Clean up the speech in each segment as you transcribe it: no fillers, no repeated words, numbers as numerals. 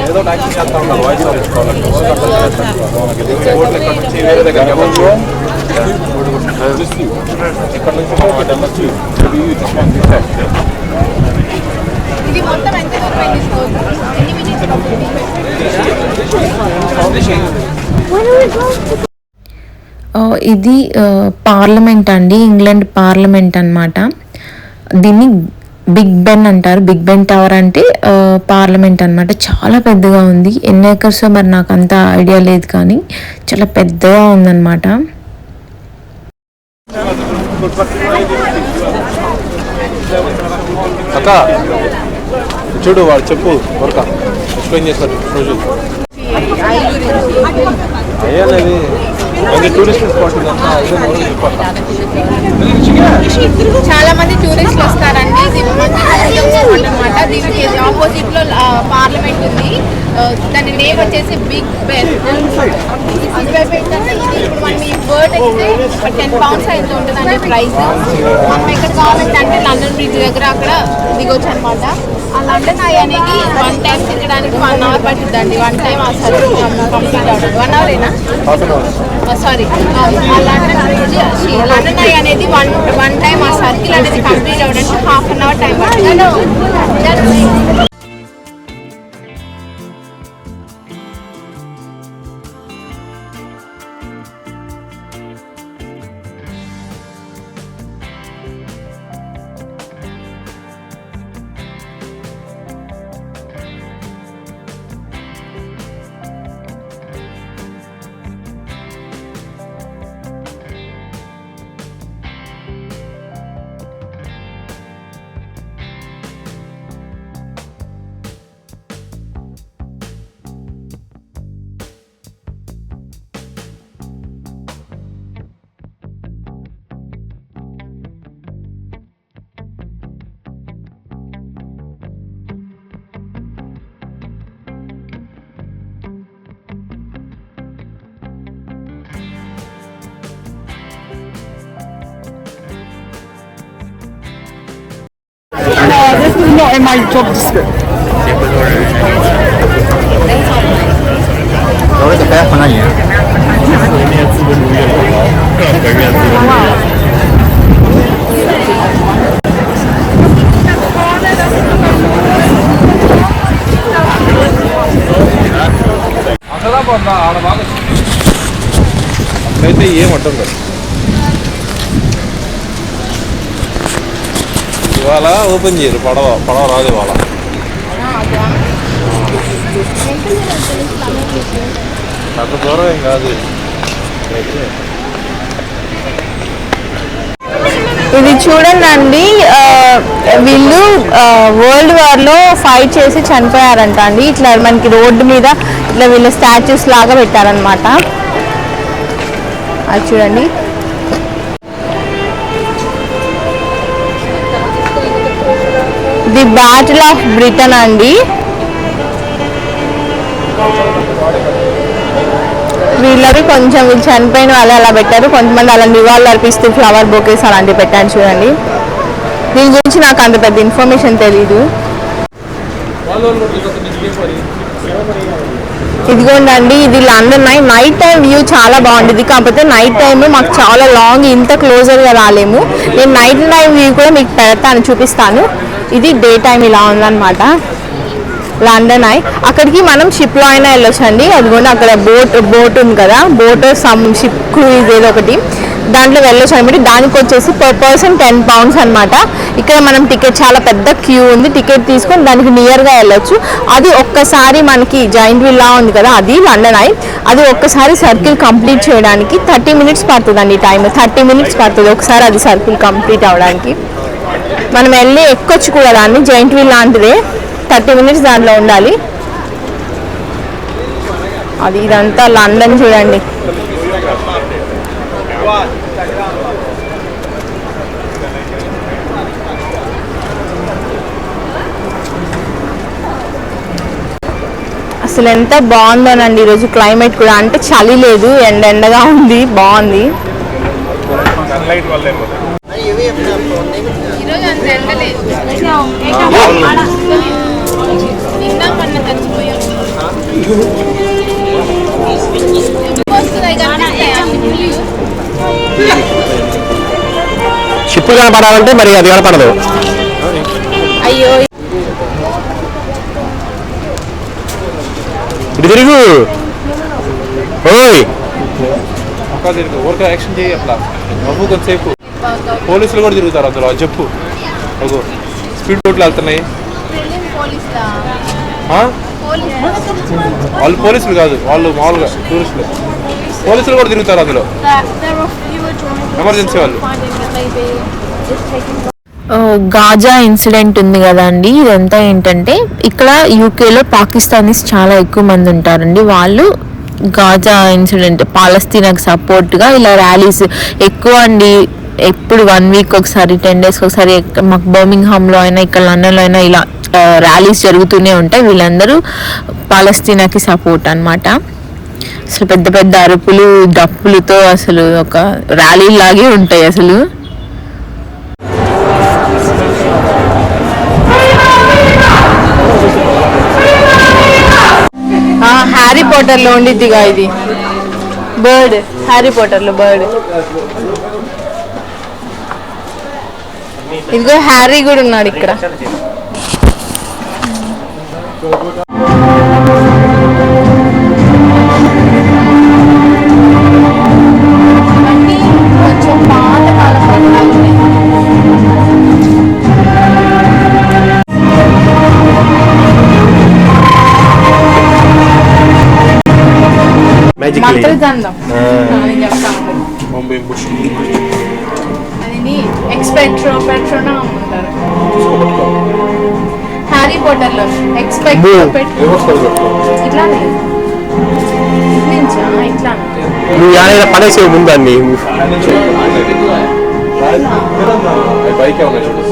ఏదో ట్యాక్సీ చేస్తా ఉన్నారు వాయిస్ తీసుకోవాలంటే ఓట్లు ఇక్కడ నుంచి వేరే దగ్గర ఇక్కడ నుంచి ఇది మొత్తం ఎంత ఇది పార్లమెంట్ అండి, ఇంగ్లాండ్ పార్లమెంట్ అన్నమాట. దీన్ని బిగ్ బెన్ అంటారు. బిగ్ బెన్ టవర్ అంటే పార్లమెంట్ అన్నమాట. చాలా పెద్దగా ఉంది. ఎన్ని ఏకర్స్ మరి నాకు అంత ఐడియా లేదు, కానీ చాలా పెద్దగా ఉందన్నమాట. అక్క చూడు వాడు చెప్పు వర్క ఎక్స్ప్లెయిన్ చేస్తాడు రోజు అయ్యాలి టూరిస్ట్ స్పాట్ చాలా మంది టూరిస్టులు వస్తారండి. ఇది అనమాట. దీనికి ఆపోజిట్ లో పార్లమెంట్ ఉంది. దాని నేమ్ వచ్చేసి బిగ్ బెన్. ఇప్పుడు మనం ఈ బర్డ్ అయితే 10 pounds అయితే ఉంటుందండి ప్రైస్. మనం ఎక్కడ కావాలంటే అంటే లండన్ బ్రిడ్జ్ దగ్గర అక్కడ దిగొచ్చు అనమాట. ఆ లండన్ ఐ అనేది 1 time తిరగడానికి 1 hour పట్టుద్దండి. 1 time ఆ సర్వీస్ కంప్లీట్ అవుతుంది. 1 hour ఏనా? సారీ, లండన్ ఐ అనేది 1 time ఆ సర్కిల్ అనేది కంప్లీట్ అవ్వడానికి 1/2 hour టైం పడుతుంది. This is not in my job description.都是在河南人。అసలు పొందా ఆడ బాగా అట్లయితే ఏమంటుంది ఇవాళ ఓపెన్ చేయరు. పడవ రాదు ఇవాళ. అంత దూరం ఏం కాదు. ఇది చూడండి, వీళ్ళు వరల్డ్ వార్లో ఫైట్ చేసి చనిపోయారంట అండి. ఇట్లా మనకి రోడ్డు మీద ఇట్లా వీళ్ళ స్టాచ్యూస్ లాగా పెట్టారనమాట. అది చూడండి. ది బ్యాటిల్ ఆఫ్ బ్రిటన్ అండి. వీళ్ళవి కొంచెం వీళ్ళు చనిపోయిన వాళ్ళు అలా పెట్టారు. కొంతమంది అలా నివాళులు అర్పిస్తూ ఫ్లవర్ బొకేస్ అలాంటివి పెట్టారు చూడండి. దీని గురించి నాకు అంత పెద్ద ఇన్ఫర్మేషన్ తెలీదు. ఇదిగోండి, ఇది లండన్ నైట్ టైం వ్యూ చాలా బాగుంటుంది. కాకపోతే నైట్ టైం మాకు చాలా లాంగ్, ఇంత క్లోజర్గా రాలేము. నేను నైట్ టైం వ్యూ కూడా మీకు పెడతాను, చూపిస్తాను. ఇది డే టైం ఇలా ఉందన్నమాట లండన్ ఐ. అక్కడికి మనం షిప్లో అయినా వెళ్ళొచ్చండి. అదిగోండి అక్కడ బోట్ ఉంది కదా, బోట్ షిప్ క్రూయిజ్ ఏదో ఒకటి, దాంట్లో వెళ్ళొచ్చు అనమాట. దానికి వచ్చేసి పర్ పర్సన్ 10 pounds అనమాట. ఇక్కడ మనం టికెట్, చాలా పెద్ద క్యూ ఉంది, టికెట్ తీసుకొని దానికి నియర్గా వెళ్ళొచ్చు. అది ఒక్కసారి మనకి జాయింట్ వీల్ లా ఉంది కదా, అది లండన్ ఐ. అది ఒక్కసారి సర్కిల్ కంప్లీట్ చేయడానికి 30 minutes పడుతుందండి. టైం 30 minutes పడుతుంది ఒకసారి అది సర్కిల్ కంప్లీట్ అవ్వడానికి. మనం వెళ్ళి ఎక్కొచ్చు కూడా దాన్ని, జాయింట్ వీల్ లాంటిదే. 30 minutes దాంట్లో ఉండాలి. అది ఇదంతా లండన్ చూడండి. అసలు ఎంత బాగుందోనండి ఈరోజు క్లైమేట్ కూడా. అంటే చలి లేదు, ఎండగా ఉంది, బాగుంది. ఈరోజు అంత ఎండలేదు. నిన్న మొన్న తచ్చిపోయాం. షిప్ కనపడాలంటే మరి అది కనపడదు. అయ్యో ఇటు తిరుగు. ఓయ్ ఊరికే యాక్షన్ చేయి అట్లా నవ్వు కొంతసేపు. పోలీసులు కూడా తిరుగుతారు అందులో, చెప్పు. స్పీడ్ బోట్లు వెళ్తున్నాయి. వాళ్ళు పోలీసులు కాదు, వాళ్ళు మామూలుగా టూరిస్టులు. పోలీసులు కూడా తిరుగుతారు అందులో, ఎమర్జెన్సీ వాళ్ళు. గాజా ఇన్సిడెంట్ ఉంది కదండి, ఇదంతా ఏంటంటే ఇక్కడ యూకేలో పాకిస్తానీస్ చాలా ఎక్కువ మంది ఉంటారండి. వాళ్ళు గాజా ఇన్సిడెంట్ పాలస్తీనాకి సపోర్ట్గా ఇలా ర్యాలీస్ ఎక్కువ అండి. ఎప్పుడు 1 వీక్ ఒకసారి, 10 డేస్కి ఒకసారి మాకు బర్మింగ్హామ్లో అయినా ఇక్కడ లండన్లో అయినా ఇలా ర్యాలీస్ జరుగుతూనే ఉంటాయి. వీళ్ళందరూ పాలస్తీనాకి సపోర్ట్ అన్నమాట. అసలు పెద్ద పెద్ద అరుపులు, డప్పులతో అసలు ఒక ర్యాలీ లాగే ఉంటాయి అసలు. హ్యారీ పోటర్లో ఉండిద్దిగా ఇది బర్డ్, హ్యారీ పోటర్లో బర్డ్. ఇదిగో హ్యారీ కూడా ఉన్నాడు ఇక్కడ. కొంచెం పాత కాలం మంత్రదండం అది ఎక్స్పెక్ట్రో పెట్రోనా అమ్ముతారు హ్యారీ పోటర్లో. ఎక్స్పెక్ట్రో ఇట్లా ఇట్లా పడేసే ముందండి. బైక్ ఉన్నాయి చూడు.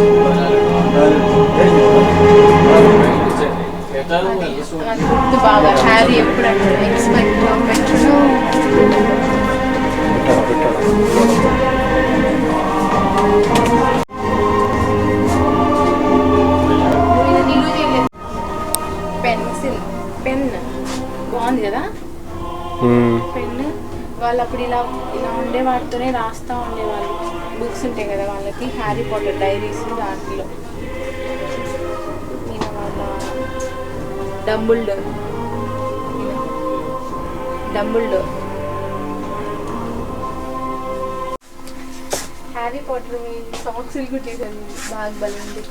బాగా హ్యారీ ఎప్పుడు ఎక్స్పెక్ట్రో పెట్రోనా పెన్సిల్ పెన్ బాగుంది కదా. పెన్ వాళ్ళు అప్పుడు ఇలా ఇలా ఉండే వాటితోనే రాస్తూ ఉండేవాళ్ళు. బుక్స్ ఉంటాయి కదా వాళ్ళకి, హ్యారీ పాటర్ డైరీస్. దాంట్లో డంబుల్డోర్ హ్యారీ పాటర్ సాక్స్ కుట్టేసాను, బాగా బలింది.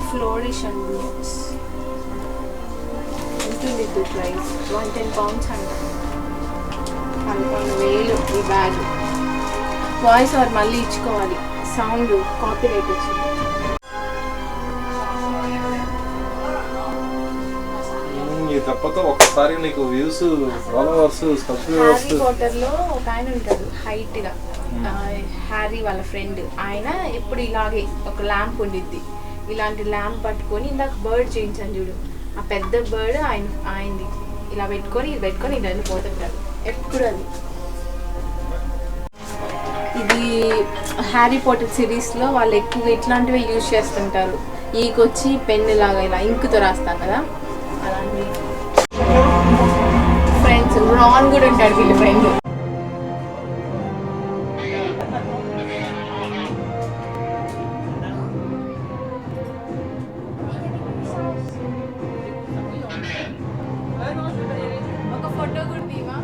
ఫ్లోరిష్ అండ్ బ్లూమ్స్ ఉంటుంది. ప్రైస్ £110 అంట. 11,000 ఈ బ్యాగ్. వాయిస్ ఓవర్ మళ్ళీ ఇచ్చుకోవాలి, సౌండ్ కాపీరైట్ వచ్చింది. తప్పతో ఒక్కసారి నీకు views, followers, subscribers. Harry Potter లో ఒక ఆయన ఉంటాడు హైట్ గా, హ్యారీ వాళ్ళ ఫ్రెండ్. ఆయన ఎప్పుడు ఇలాగే ఒక ల్యాంప్ ఉండిద్ది. ఇలాంటి ల్యాంప్ పట్టుకొని, ఇందాక బర్డ్ చేయించాను చూడు, ఆ పెద్ద బర్డ్ ఆయనది. ఇలా పెట్టుకొని ఇది పెట్టుకొని ఇలా పోతుంటారు ఎప్పుడు. అది ఇది హ్యారీ పాటర్ సిరీస్లో వాళ్ళు ఎక్కువగా ఇట్లాంటివి యూజ్ చేస్తుంటారు. ఈకొచ్చి పెన్ లాగా ఇలా ఇంకుతో రాస్తాం కదా, అలాంటి. ఫ్రెండ్స్ రాన్ కూడా ఉంటాడు వీళ్ళ ఫ్రెండ్. ఒక ఫోటో కూడా తీవా.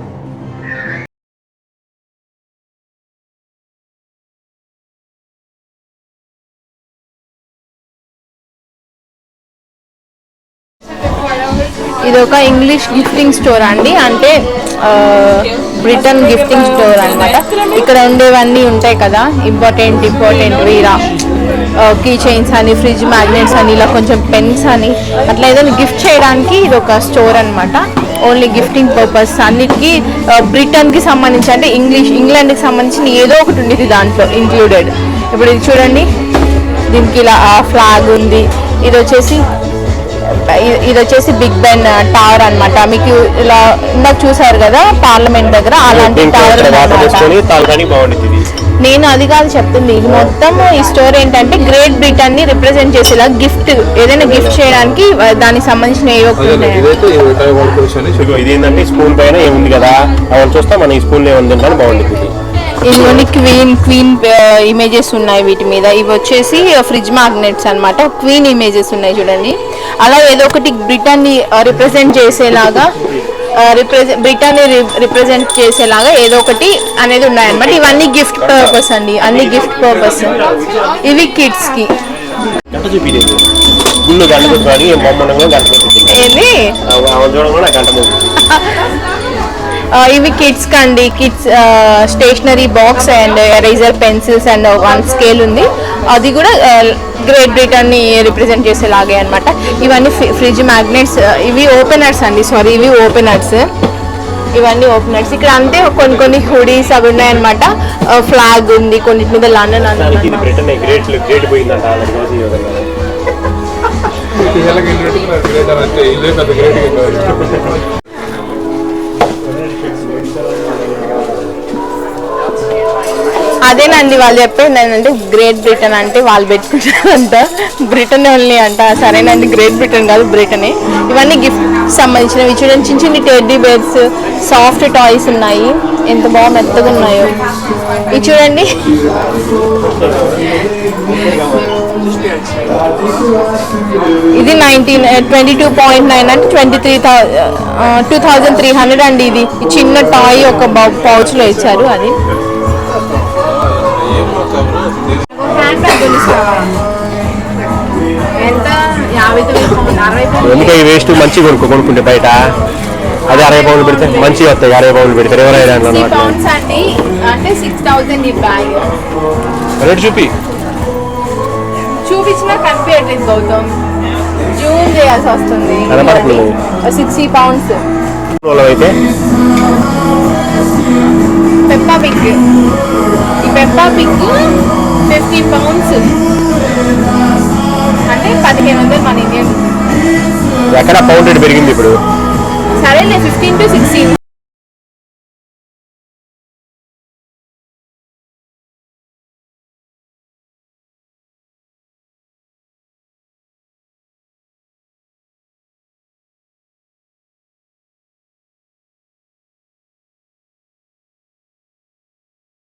ఇది ఒక ఇంగ్లీష్ గిఫ్టింగ్ స్టోర్ అండి, అంటే బ్రిటన్ గిఫ్టింగ్ స్టోర్ అనమాట. ఇక్కడ ఉండేవన్నీ ఉంటాయి కదా ఇంపార్టెంట్ వీరా కీ చైన్స్ అని, ఫ్రిడ్జ్ మ్యాగ్నెట్స్ అని, ఇలా కొంచెం పెన్స్ అని, అట్లా ఏదైనా గిఫ్ట్ చేయడానికి ఇది ఒక స్టోర్ అనమాట. ఓన్లీ గిఫ్టింగ్ పర్పస్ అన్నిటికీ. బ్రిటన్కి సంబంధించి అంటే ఇంగ్లాండ్కి సంబంధించిన ఏదో ఒకటి ఉండేది దాంట్లో ఇంక్లూడెడ్. ఇప్పుడు ఇది చూడండి, దీనికి ఇలా ఫ్లాగ్ ఉంది. ఇది వచ్చేసి బిగ్ బెన్ టవర్ అన్నమాట. మీకు ఇలా ఇందాక చూసారు కదా పార్లమెంట్ దగ్గర అలాంటి టవర్. నేను అది కాదు చెప్తుంది, ఇది మొత్తం ఈ స్టోర్ ఏంటంటే గ్రేట్ బ్రిటన్ ని రిప్రజెంట్ చేసేలా గిఫ్ట్ ఏదైనా గిఫ్ట్ చేయడానికి దానికి సంబంధించిన ఇది ఏంటంటే స్పూన్ పైన ఏముంది కదా అవన్నీ చూస్తే మన ఈ స్పూన్ ఏముంది అంటే బాగుంటుంది. ఇందులోని క్వీన్ ఇమేజెస్ ఉన్నాయి వీటి మీద. ఇవి వచ్చేసి ఫ్రిడ్జ్ మ్యాగ్నెట్స్ అన్నమాట. క్వీన్ ఇమేజెస్ ఉన్నాయి చూడండి. అలా ఏదో ఒకటి బ్రిటన్ ని రిప్రజెంట్ చేసేలాగా రిప్రజెంట్ చేసేలాగా ఏదో ఒకటి అనేది ఉన్నాయన్నమాట. ఇవన్నీ గిఫ్ట్ పర్పస్ అండి, అన్ని గిఫ్ట్ పర్పస్. ఇవి కిడ్స్ కి ఇవి కిడ్స్ కండి. Kids stationery box and eraser pencils and 1 scale ఉంది. అది కూడా గ్రేట్ బ్రిటన్ ని రిప్రజెంట్ చేసేలాగే అన్నమాట. ఇవన్నీ ఫ్రిడ్జ్ మ్యాగ్నెట్స్. ఇవి ఓపెనర్స్ అండి, సారీ ఇవి ఓపెనర్స్. ఇవన్నీ ఓపెనర్స్. ఇక్కడ అంతే కొన్ని హుడీస్ అవి ఉన్నాయన్నమాట. ఫ్లాగ్ ఉంది, కొన్నిటి మీద లండన్ అదేనండి వాళ్ళు చెప్పేది ఏంటంటే గ్రేట్ బ్రిటన్ అంటే వాళ్ళు పెట్టుకుంటారంట, బ్రిటన్ ఓన్లీ అంట. సరేనండి, గ్రేట్ బ్రిటన్ కాదు బ్రిటనే. ఇవన్నీ గిఫ్ట్ సంబంధించినవి చూడండి. చిన్న చిన్న టెడ్డీ బేర్స్, సాఫ్ట్ టాయ్స్ ఉన్నాయి. ఎంత బాగా మెత్తగా ఉన్నాయో ఇది చూడండి. ఇది 22.9 అంటే 2300 అండి. ఇది చిన్న టాయ్ ఒక పౌచ్ లో ఇచ్చారు. అది ఎందుకంటే ఈ వేస్ట్ మంచి కొనుక్కుంటే బయట అది 60 పౌండ్లు పెడితే మంచిగా వస్తాయి. 60 పౌండ్లు పెడతారు ఎవరైనా అంటే 6000 ఈ బ్యాగ్. రేట్ చూపించినా కనిపించట్లేదు గౌతమ్, జూమ్ చేయాల్సి వస్తుంది. 60 pounds. అయితే పెప్పా పిగ్, ఈ పెప్పా పిగ్ 50 pounds అంటే 1500 మన ఇండియన్. ఎక్కడ పౌండ్ రేట్ పెరిగింది ఇప్పుడు. సరేలే 15 to 16.